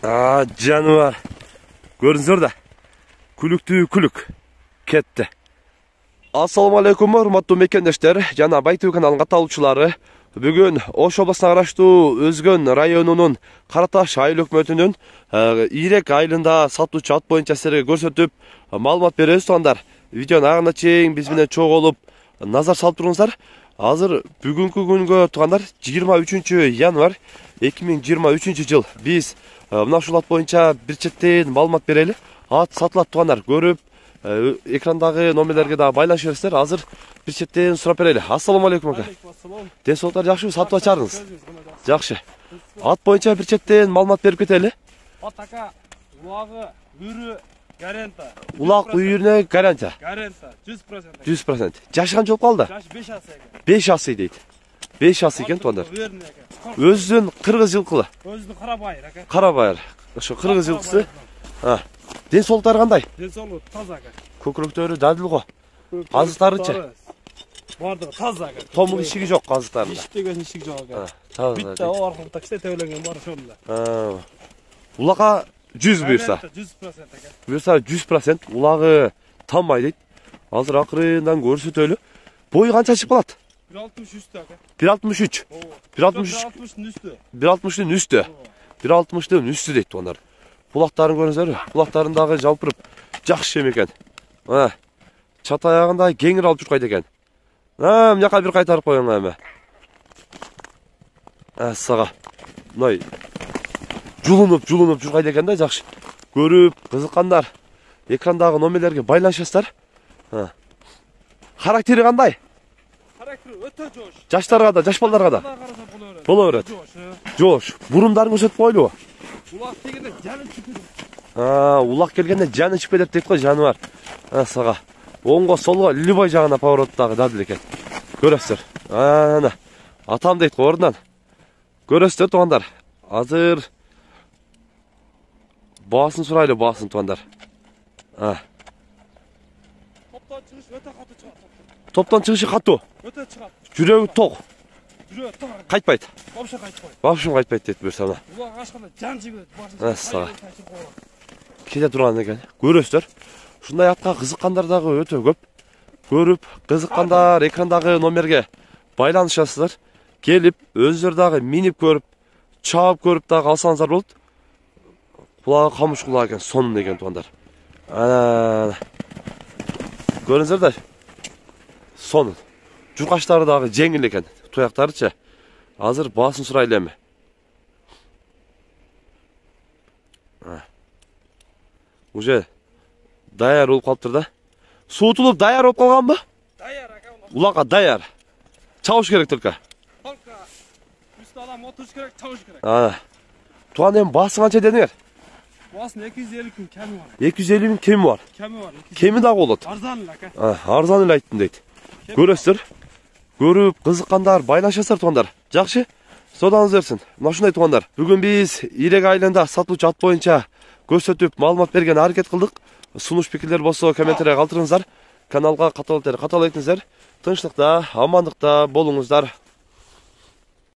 Жануар. Көрдіңіздер да? Күлікті күлік. Кетті. Ассаламу алейкум, урматтуу мекендештер, жана Байтуу каналынын катталуучулары. Бүгүн Ош областына караштуу Өзгөн районунун Караташ айыл өкмөтүнүн Ирек айылында сатуучу ат боюнча силерге көрсөтүп маалымат беребиз туугандар. Видеонун агына чейин биз менен чогуу болуп назар салып туруңуздар. Азыр бүгүнкү күнгө туугандар 23 январь 2023 жыл. Биз мына ушул ат боюнча бир четтен маалымат берели. Ат сатылат туугандар. Көрүп экрандагы номерлерге да байланыша берсиздер. Азыр бир четтен сурап берели. Ассаламу алейкум ака. Ден соолуктар жакшыбы, сатып ачарыңыз? Жакшы. Ат боюнча бир четтен маалымат берип кетели. Ат ака, улагы, үрү, гаранта. Улак үйүрүнө гаранта. Гаранта 100%. 100%. Жашы канча болуп калды? Жаш 5 асы экен. 5 асы дейт. 5 асы экен туугандар. Өзүнүн кыргыз жылкылы. Өзүнүн карабайыр ака. Карабайыр. Ошо кыргыз жылкысы. Ден соолуктары кандай? Ден соолугу таза ака. Көкүрөктөрү дадыл го. Азыктарычы? Бардыгы таза ака. Томук ишиги жок азыктарында. Иш деген ишик жок ака. Таза. Битте о аркылыкта кичте төбөлөнгөн бар ошондо. Улакка 100 буюрса. 100% ака. Буюрса 100%. Улагы танбай дейт. Азыр акырындан көрсөтөлү. Бою канча чыгып калат? 1.63 ака. 1.63. 1.63. 1.60'ın üstü. 1.60'ın üstü. 1.60'ın üstü дейт туугандар. Булактарын көрүңүздөр. Булактарындагы жалпырып жакшы эме экен. Чат аягында кеңир алып жүркайт экен. Мынакка бир кайтарып коюң эме. Сага. Мындай жулунуп жүркайт экен да, жакшы. Көрүп, кызыккандар экрандагы номерлерге байланышасыздар. Характери кандай? Характери өтө жош. Жаштарга да, жаш балдарга да боло берет. Жош. Бурумдарын көрсөтүп койлубу? Улак дегенде жаны чыгып. Улак келгенде жаны чыгып кетет дейт го жаныбар. Сага. Оңго солго любой жагына повороттагы дадыл экен. Көрөсүздөр. Ана. Атам дейт го ордунан. Көрөсүздөр туугандар. Азыр баасын сурайлы, баасын туугандар. Топтон чыгыш өтө катуу чыгат. Топтон чыгышы катуу. Өтө чыгат. Жүрөгү ток. Жүрөгү ток. Кайтпайт. Вообще кайтпайт. Вообще кайтпайт дейт буюрса мына. Улак ачканда жан жибет. Башын. Кете турган экен. Көрөсүздөр. Ушундай атка кызыккандар дагы өтө көп. Көрүп, кызыккандар экрандагы номерге байланышасыздар. Келип, өздөрү дагы минип көрүп, чаап көрүп дагы алсаңыздар болот. Кулагы камыш кулак экен, сонун экен туугандар. Көрүңүздөр да. Сонун. Журкаштары дагы жеңил экен. Туяктарычы. Азыр баасын сурайлы эми. Уже даяр болуп калыптыр да. Суутулуп даяр болуп калганбы? Даяр ака. Улакка даяр. Чабыш керек только. Только үстү адам отуруш керек, чабыш керек. Туган эми баасы канча дедиңер? Баасын 250 күн кеми бар. 250 миң кеми бар. Кеми бар. Кеми дагы болот. Арзан ака. Арзан эле айттым дейт. Көрөсүздөр. Көрүп, кызыккандар, байланышасыздар туугандар. Жакшы. Содаңыз берсин. Мына ушундай туугандар. Бүгүн биз Ирек айылында сатылуучу ат боюнча көрсөтүп маалымат берген аракет кылдык. Сунуш пикирлер болсо комментарийге калтырыңыздар. Каналга катал этиңиздер. Тынчтыкта, амандыкта болуңуздар.